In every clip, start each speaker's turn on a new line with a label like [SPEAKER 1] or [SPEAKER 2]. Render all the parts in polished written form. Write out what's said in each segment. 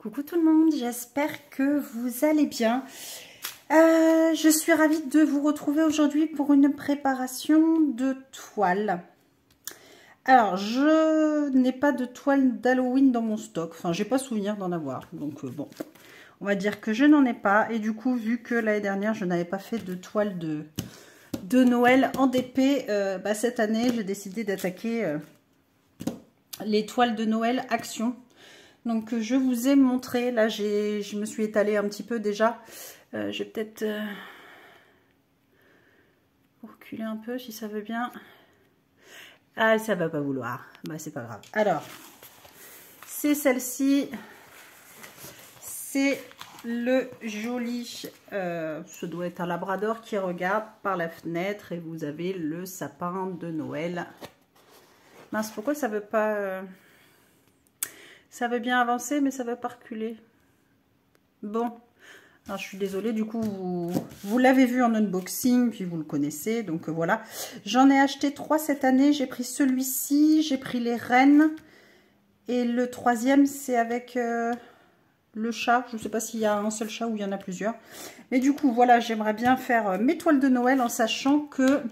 [SPEAKER 1] Coucou tout le monde, j'espère que vous allez bien. Je suis ravie de vous retrouver aujourd'hui pour une préparation de toile. Alors, je n'ai pas de toile d'Halloween dans mon stock. Enfin, j'ai pas souvenir d'en avoir. Donc, bon, on va dire que je n'en ai pas. Et du coup, vu que l'année dernière, je n'avais pas fait de toile de Noël en DP, cette année, j'ai décidé d'attaquer les toiles de Noël Action. Donc je vous ai montré, là je me suis étalée un petit peu déjà. Je vais peut-être reculer un peu si ça veut bien. Ah, ça va pas vouloir, bah c'est pas grave. Alors, c'est celle-ci, c'est le joli, ce doit être un labrador qui regarde par la fenêtre et vous avez le sapin de Noël. Mince, pourquoi ça veut pas... Ça veut bien avancer, mais ça ne veut pas reculer. Bon, alors je suis désolée, du coup, vous l'avez vu en unboxing, puis vous le connaissez, donc voilà. J'en ai acheté 3 cette année, j'ai pris celui-ci, j'ai pris les rennes, et le troisième, c'est avec le chat. Je ne sais pas s'il y a un seul chat ou il y en a plusieurs. Mais du coup, voilà, j'aimerais bien faire mes toiles de Noël en sachant que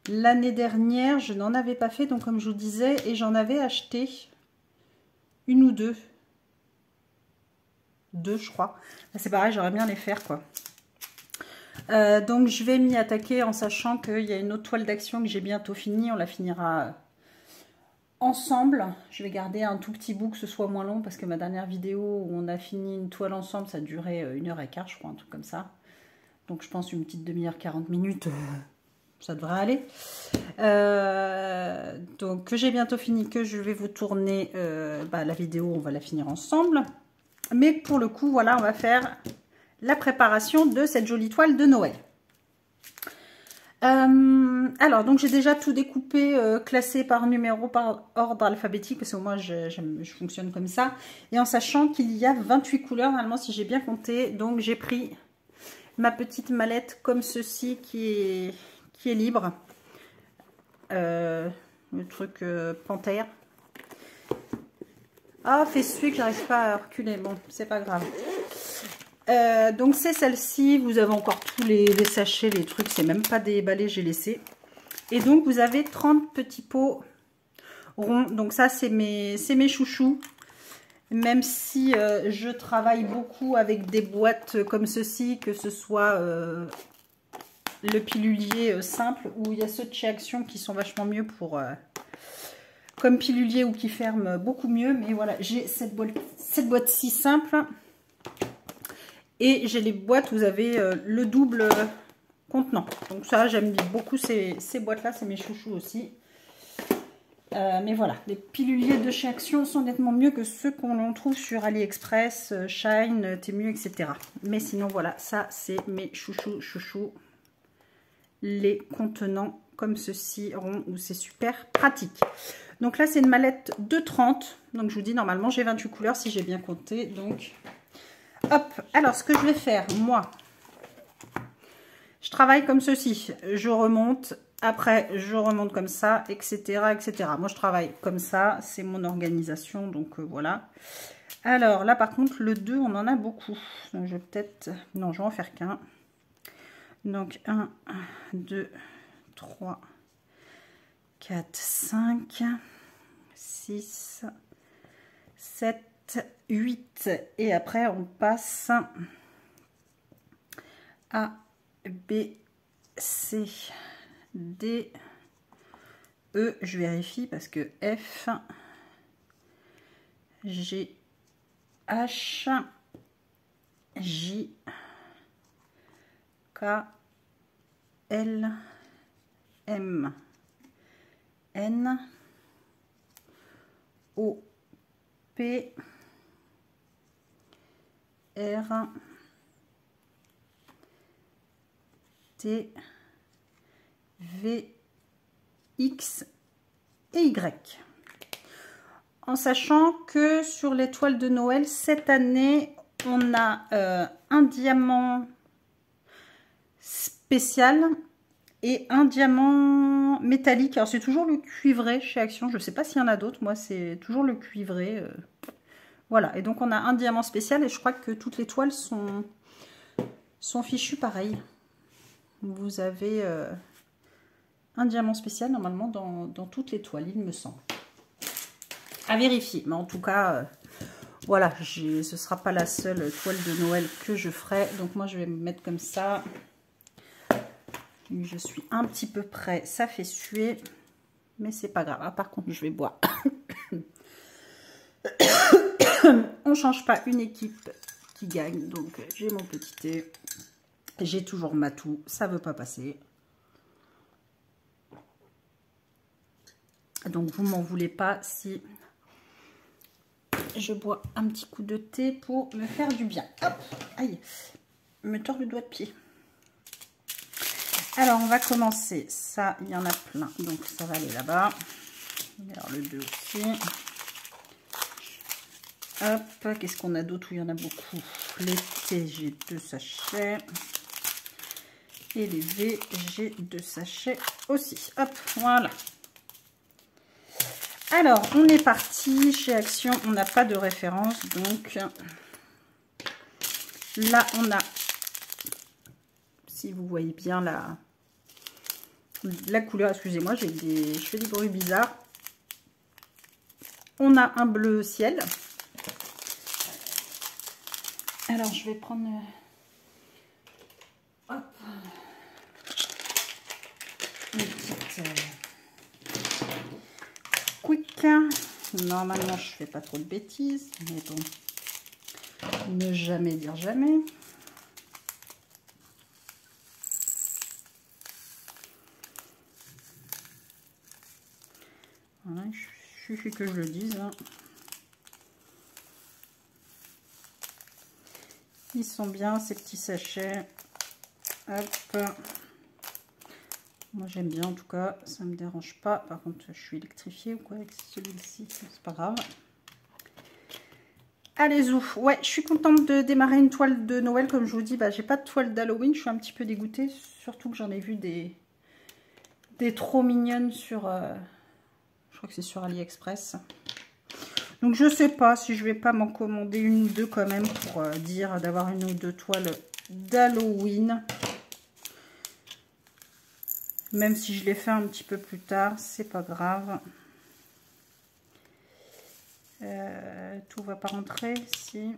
[SPEAKER 1] l'année dernière, je n'en avais pas fait, donc comme je vous disais, et j'en avais acheté... une ou deux. Deux, je crois. C'est pareil, j'aimerais bien les faire, quoi. Donc, je vais m'y attaquer en sachant qu'il y a une autre toile d'action que j'ai bientôt finie. On la finira ensemble. Je vais garder un tout petit bout, que ce soit moins long, parce que ma dernière vidéo où on a fini une toile ensemble, ça durait 1h15, je crois, un truc comme ça. Donc, je pense une petite demi-heure, 40 minutes... ça devrait aller. Donc, que j'ai bientôt fini, que je vais vous tourner la vidéo, on va la finir ensemble. Mais pour le coup, voilà, on va faire la préparation de cette jolie toile de Noël. Alors, donc j'ai déjà tout découpé, classé par numéro, par ordre alphabétique, parce que moi, je fonctionne comme ça. Et en sachant qu'il y a 28 couleurs, normalement, si j'ai bien compté. Donc, j'ai pris ma petite mallette comme ceci, qui est libre. Le truc panthère. Ah, fait suer que j'arrive pas à reculer. Bon, c'est pas grave. Donc c'est celle-ci. Vous avez encore tous les sachets, les trucs. C'est même pas déballé, j'ai laissé. Et donc vous avez 30 petits pots ronds. Donc ça c'est mes chouchous. Même si je travaille beaucoup avec des boîtes comme ceci, que ce soit le pilulier simple, ou il y a ceux de chez Action qui sont vachement mieux pour comme pilulier, ou qui ferment beaucoup mieux. Mais voilà, j'ai cette boîte-ci simple, et j'ai les boîtes où vous avez le double contenant. Donc ça, j'aime beaucoup ces boîtes-là, c'est mes chouchous aussi. Mais voilà, les piluliers de chez Action sont nettement mieux que ceux qu'on trouve sur AliExpress, Shine, Temu, etc. Mais sinon, voilà, ça, c'est mes chouchous. Les contenants comme ceci rond, où c'est super pratique. Donc là, c'est une mallette de 30. Donc je vous dis, normalement, j'ai 28 couleurs si j'ai bien compté. Donc, hop. Alors, ce que je vais faire, moi, je travaille comme ceci. Je remonte. Après, je remonte comme ça, etc., etc. Moi, je travaille comme ça. C'est mon organisation. Donc, voilà. Alors, là, par contre, le 2, on en a beaucoup. Donc, je vais peut-être... Non, je vais en faire qu'un. Donc, 1, 2, 3, 4, 5, 6, 7, 8. Et après, on passe A, B, C, D, E. Je vérifie parce que F, G, H, J, K, L, M, N, O, P, R, T, V, X et Y. En sachant que sur les toiles de Noël, cette année, on a un diamant spécial et un diamant métallique. Alors c'est toujours le cuivré chez Action, je sais pas s'il y en a d'autres, moi c'est toujours le cuivré. Voilà, et donc on a un diamant spécial et je crois que toutes les toiles sont fichues pareil. Vous avez un diamant spécial normalement dans toutes les toiles, il me semble. À vérifier, mais en tout cas, voilà, ce ne sera pas la seule toile de Noël que je ferai. Donc moi je vais me mettre comme ça. Je suis un petit peu près, ça fait suer, mais c'est pas grave. Ah, par contre, je vais boire. On change pas une équipe qui gagne, donc j'ai mon petit thé. J'ai toujours ma toux, ça veut pas passer. Donc vous m'en voulez pas si je bois un petit coup de thé pour me faire du bien. Hop, aïe, me tord le doigt de pied. Alors on va commencer, ça il y en a plein, donc ça va aller là-bas. Alors le 2 aussi. Hop, qu'est-ce qu'on a d'autre où il y en a beaucoup? Les T, j'ai 2 sachets. Et les V, j'ai 2 sachets aussi. Hop, voilà. Alors, on est parti. Chez Action, on n'a pas de référence. Donc, là, on a, si vous voyez bien la couleur, excusez-moi, je fais des bruits bizarres. On a un bleu ciel. Alors, je vais prendre... hop, une petite quick. Normalement, je fais pas trop de bêtises, mais bon, ne jamais dire jamais. Voilà, il suffit que je le dise. Hein. Ils sont bien, ces petits sachets. Hop. Moi, j'aime bien, en tout cas. Ça ne me dérange pas. Par contre, je suis électrifiée ou quoi avec celui-ci. C'est pas grave. Allez, zou. Ouais, je suis contente de démarrer une toile de Noël. Comme je vous dis, bah, j'ai pas de toile d'Halloween. Je suis un petit peu dégoûtée. Surtout que j'en ai vu des trop mignonnes sur... je crois que c'est sur AliExpress. Donc je sais pas si je vais pas m'en commander une ou deux quand même pour dire d'avoir une ou deux toiles d'Halloween. Même si je les fais un petit peu plus tard, c'est pas grave. Tout va pas rentrer, si.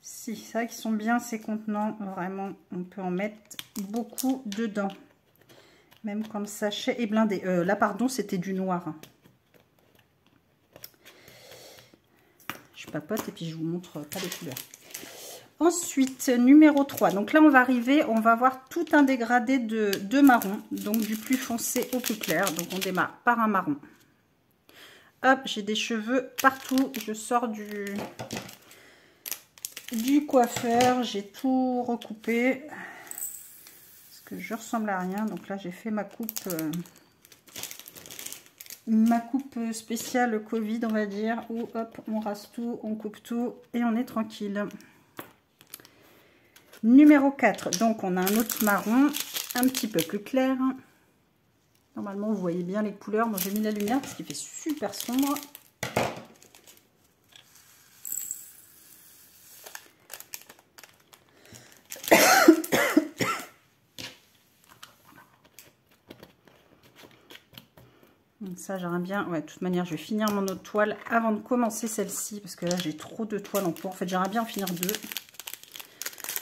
[SPEAKER 1] Si, c'est vrai qu'ils sont bien ces contenants, vraiment, on peut en mettre beaucoup dedans. Même quand le sachet est blindé. Là, pardon, c'était du noir. Je papote et puis je vous montre pas les couleurs. Ensuite, numéro 3. Donc là, on va arriver, on va avoir tout un dégradé de marron. Donc du plus foncé au plus clair. Donc on démarre par un marron. Hop, j'ai des cheveux partout. Je sors du coiffeur. J'ai tout recoupé. Parce que je ressemble à rien. Donc là, j'ai fait ma coupe... ma coupe spéciale Covid, on va dire, où hop, on rase tout, on coupe tout et on est tranquille. Numéro 4, donc on a un autre marron, un petit peu plus clair. Normalement, vous voyez bien les couleurs. Moi, j'ai mis la lumière parce qu'il fait super sombre. Ça, j'aimerais bien... Ouais, de toute manière, je vais finir mon autre toile avant de commencer celle-ci. Parce que là, j'ai trop de toiles en cours. En fait, j'aimerais bien en finir 2.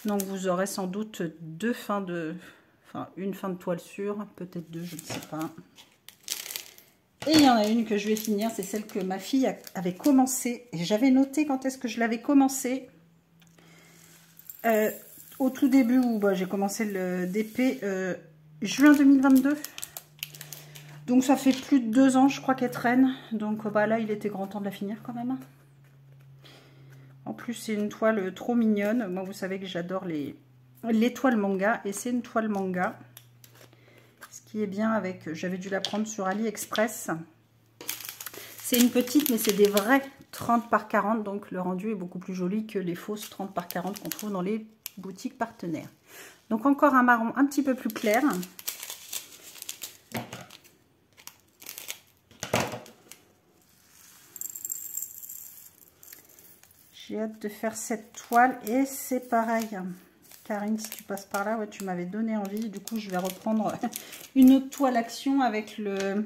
[SPEAKER 1] Donc, vous aurez sans doute deux fins de... Enfin, une fin de toile sûre. Peut-être 2, je ne sais pas. Et il y en a une que je vais finir. C'est celle que ma fille avait commencé. Et j'avais noté quand est-ce que je l'avais commencé. Au tout début où bah, j'ai commencé le DP. Juin 2022. Donc ça fait plus de 2 ans, je crois, qu'elle traîne. Donc bah, là, il était grand temps de la finir quand même. En plus, c'est une toile trop mignonne. Moi, vous savez que j'adore les toiles manga. Et c'est une toile manga. Ce qui est bien avec... J'avais dû la prendre sur AliExpress. C'est une petite, mais c'est des vrais 30 par 40. Donc le rendu est beaucoup plus joli que les fausses 30 par 40 qu'on trouve dans les boutiques partenaires. Donc encore un marron un petit peu plus clair. J'ai hâte de faire cette toile et c'est pareil. Karine, si tu passes par là, ouais, tu m'avais donné envie. Du coup, je vais reprendre une autre toile action avec le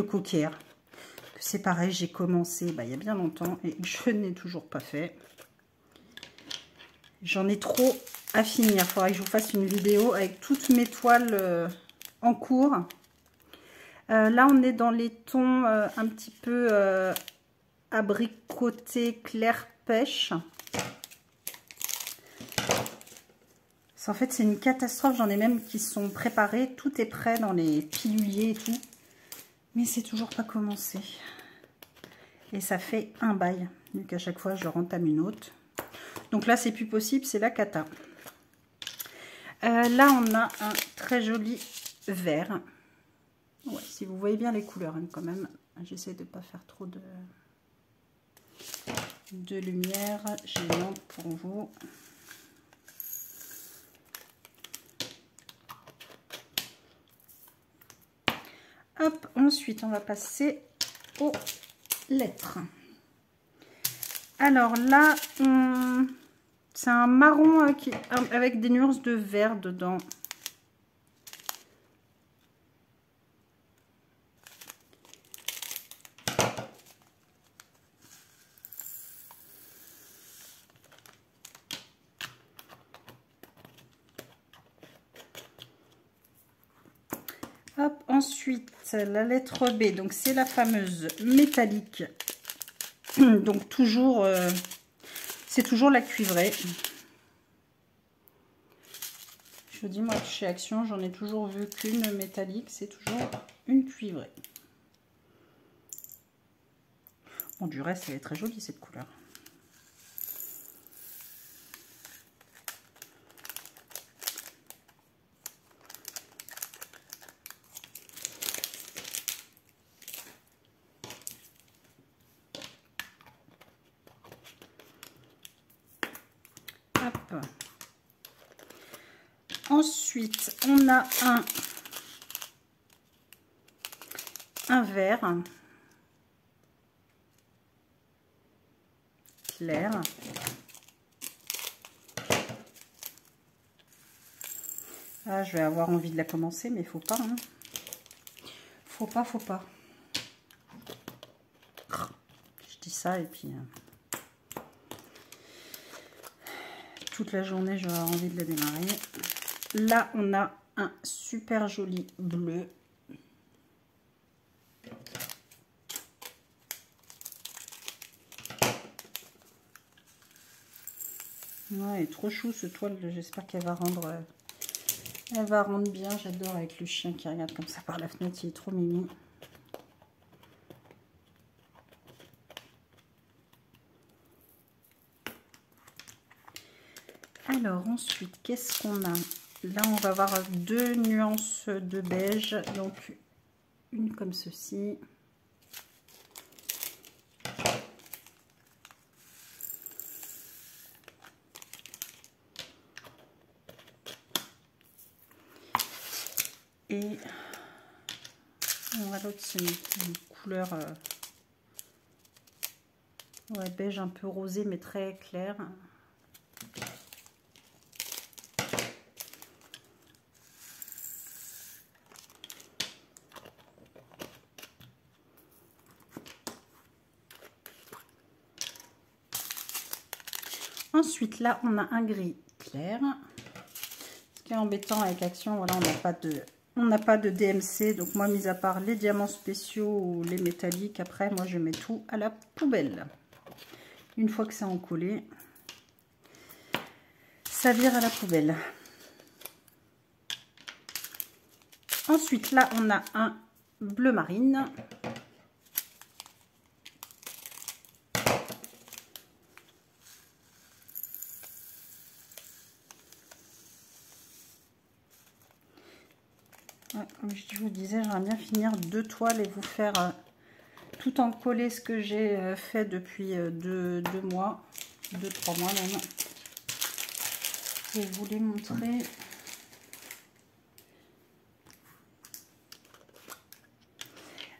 [SPEAKER 1] coquillère. C'est pareil, j'ai commencé il y a bien longtemps et je n'ai toujours pas fait. J'en ai trop à finir. Il faudrait que je vous fasse une vidéo avec toutes mes toiles en cours. Là, on est dans les tons un petit peu abricoté clair pêche. En fait, c'est une catastrophe. J'en ai même qui sont préparés. Tout est prêt dans les piluliers et tout. Mais c'est toujours pas commencé. Et ça fait un bail. Vu qu'à chaque fois, je rentame une autre. Donc là, c'est plus possible. C'est la cata. Là, on a un très joli vert. Ouais, si vous voyez bien les couleurs, hein, quand même. J'essaie de ne pas faire trop de lumière gênante pour vous. Hop, ensuite, on va passer aux lettres. Alors là, c'est un marron avec des nuances de vert dedans. Hop, ensuite, la lettre B, donc c'est la fameuse métallique. Donc toujours, c'est toujours la cuivrée. Je vous dis, moi, chez Action, j'en ai toujours vu qu'une métallique, c'est toujours une cuivrée. Bon, du reste, elle est très jolie, cette couleur. Hop. Ensuite, on a un vert clair. Ah, je vais avoir envie de la commencer, mais il faut pas. Hein. Faut pas. Je dis ça et puis toute la journée, j'aurai envie de la démarrer. Là, on a un super joli bleu. Ouais, elle est trop chou ce toile. J'espère qu'elle va rendre, bien. J'adore avec le chien qui regarde comme ça par la fenêtre. Il est trop mimi. Alors ensuite, qu'est-ce qu'on a? Là, on va avoir deux nuances de beige. Donc, une comme ceci. Et l'autre, c'est une couleur ouais, beige un peu rosé, mais très clair. Ensuite, là, on a un gris clair. Ce qui est embêtant avec Action, voilà, on n'a pas de DMC. Donc moi, mis à part les diamants spéciaux ou les métalliques, après, moi, je mets tout à la poubelle. Une fois que c'est encollé, ça vire à la poubelle. Ensuite, là, on a un bleu marine. Ouais, comme je vous disais, j'aimerais bien finir deux toiles et vous faire tout en coller ce que j'ai fait depuis 2 mois, 2-3 mois même. Je vais vous les montrer.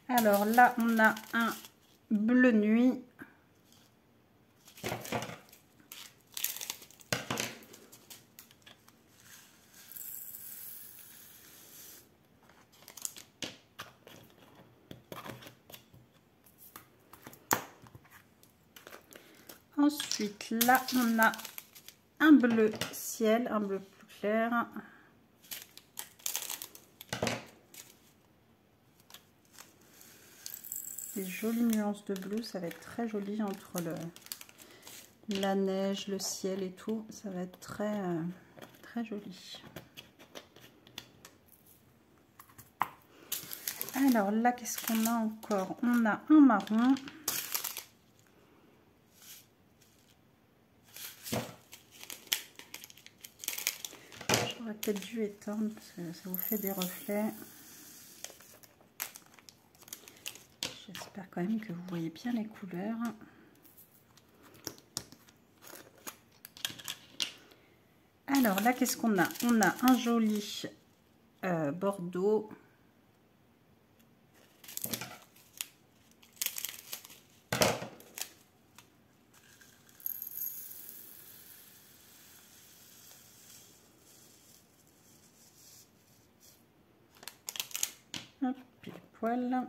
[SPEAKER 1] Alors là, on a un bleu nuit. Ensuite, là, on a un bleu ciel, un bleu plus clair. Des jolies nuances de bleu, ça va être très joli entre la neige, le ciel et tout. Ça va être très, très joli. Alors là, qu'est-ce qu'on a encore? On a un marron. J'aurais peut-être dû éteindre parce que ça vous fait des reflets. J'espère quand même que vous voyez bien les couleurs. Alors là, qu'est-ce qu'on a? On a un joli bordeaux. Hop, pile poil.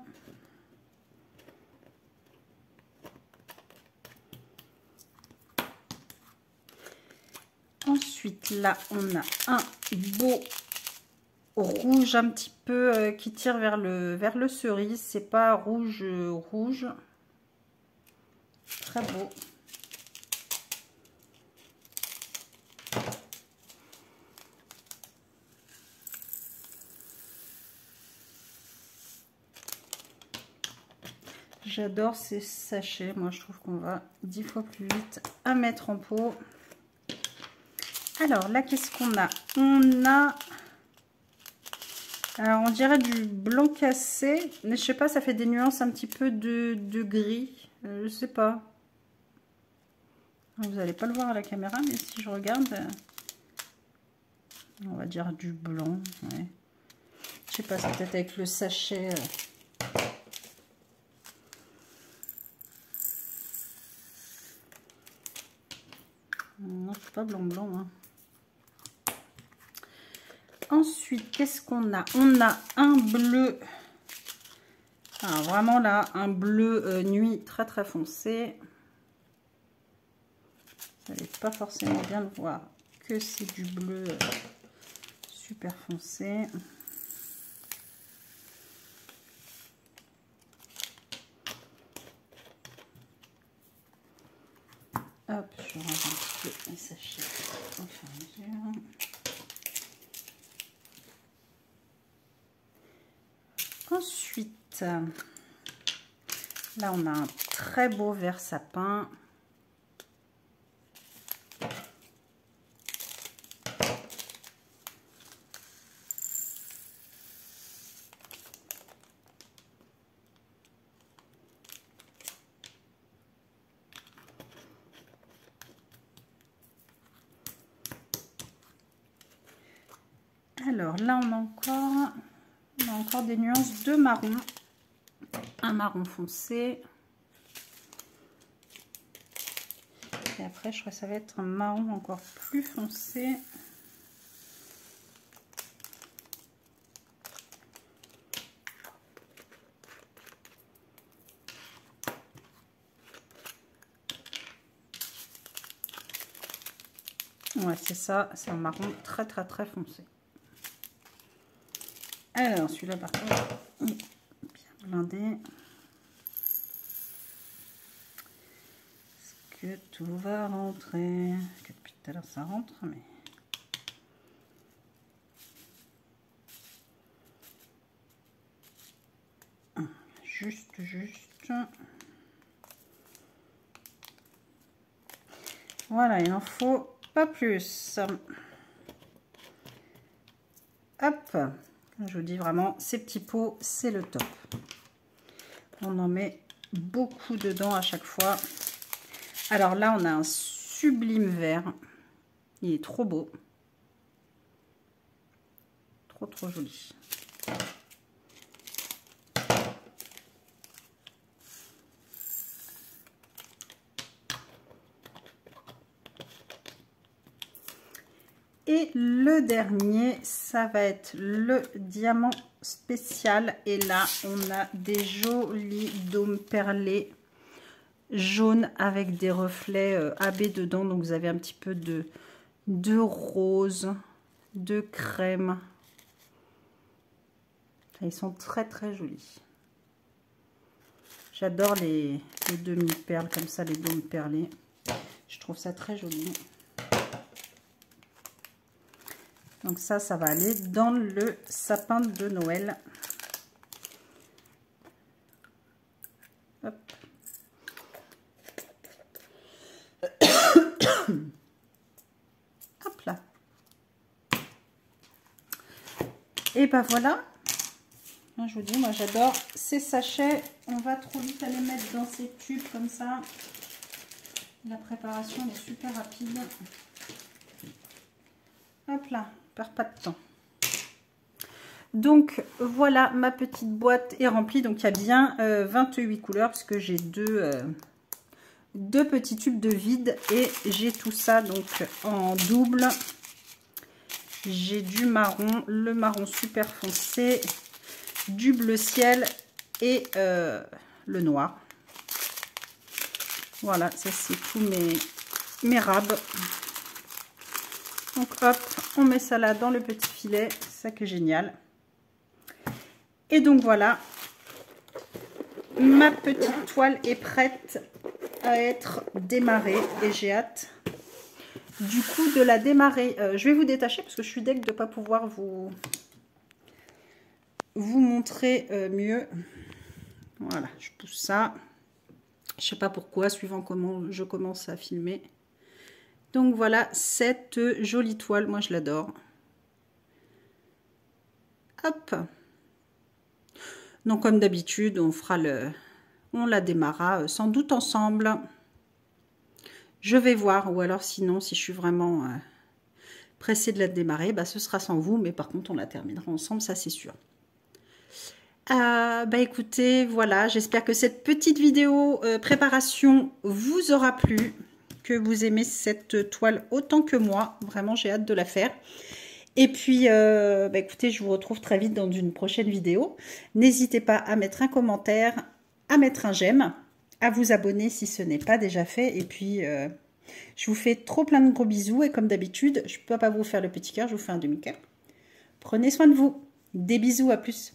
[SPEAKER 1] Ensuite, là, on a un beau rouge un petit peu qui tire vers le cerise. C'est pas rouge rouge. Très beau. J'adore ces sachets. Moi, je trouve qu'on va 10 fois plus vite à mettre en pot. Alors là, qu'est-ce qu'on a? On a... Alors, on dirait du blanc cassé. Mais je sais pas, ça fait des nuances un petit peu de gris. Je sais pas. Vous n'allez pas le voir à la caméra, mais si je regarde... On va dire du blanc. Ouais. Je sais pas, c'est peut-être avec le sachet... Non, c'est pas blanc, hein. Ensuite, qu'est-ce qu'on a? On a un bleu. Ah, vraiment là, un bleu nuit très très foncé. Vous n'allez pas forcément bien le voir que c'est du bleu super foncé. Hop, je range un petit peu les sachets au fur et à mesure. Ensuite, là on a un très beau vert sapin. Alors là on a encore des nuances de marron, un marron foncé, et après je crois que ça va être un marron encore plus foncé. Ouais, c'est ça, c'est un marron très très très foncé. Alors celui-là par contre il est bien blindé. Est-ce que tout va rentrer? Parce que depuis tout à l'heure ça rentre, mais... Juste. Voilà, il n'en faut pas plus. Hop, je vous dis vraiment, ces petits pots, c'est le top. On en met beaucoup dedans à chaque fois. Alors là, on a un sublime vert. Il est trop beau. Trop joli. Et le dernier, ça va être le diamant spécial. Et là, on a des jolis dômes perlés. jaune avec des reflets AB dedans. Donc vous avez un petit peu de rose, de crème. Ils sont très très jolis. J'adore les demi-perles comme ça, les dômes perlés. Je trouve ça très joli. Donc ça va aller dans le sapin de Noël. Hop. Hop là. Et ben voilà. Je vous dis, moi j'adore ces sachets. On va trop vite à les mettre dans ces tubes comme ça. La préparation est super rapide. Hop là, on perd pas de temps. Donc voilà, ma petite boîte est remplie. Donc il y a bien 28 couleurs parce que j'ai deux petits tubes de vide et j'ai tout ça donc en double. J'ai du marron, le marron super foncé, du bleu ciel et le noir. Voilà, ça c'est tous mes rabes. Donc hop, on met ça là dans le petit filet, ça qui est génial. Et donc voilà, ma petite toile est prête à être démarrée et j'ai hâte du coup de la démarrer. Je vais vous détacher parce que je suis deg de ne pas pouvoir vous montrer mieux. Voilà, je pousse ça. Je sais pas pourquoi, suivant comment je commence à filmer. Donc voilà cette jolie toile, moi je l'adore. Hop. Donc comme d'habitude, on la démarrera sans doute ensemble. Je vais voir, ou alors sinon, si je suis vraiment pressée de la démarrer, bah, ce sera sans vous, mais par contre on la terminera ensemble, ça c'est sûr. Bah écoutez, voilà, j'espère que cette petite vidéo préparation vous aura plu, que vous aimez cette toile autant que moi. Vraiment, j'ai hâte de la faire. Et puis, bah écoutez, je vous retrouve très vite dans une prochaine vidéo. N'hésitez pas à mettre un commentaire, à mettre un j'aime, à vous abonner si ce n'est pas déjà fait. Et puis, je vous fais trop plein de gros bisous. Et comme d'habitude, je ne peux pas vous faire le petit cœur, je vous fais un demi-cœur. Prenez soin de vous. Des bisous, à plus.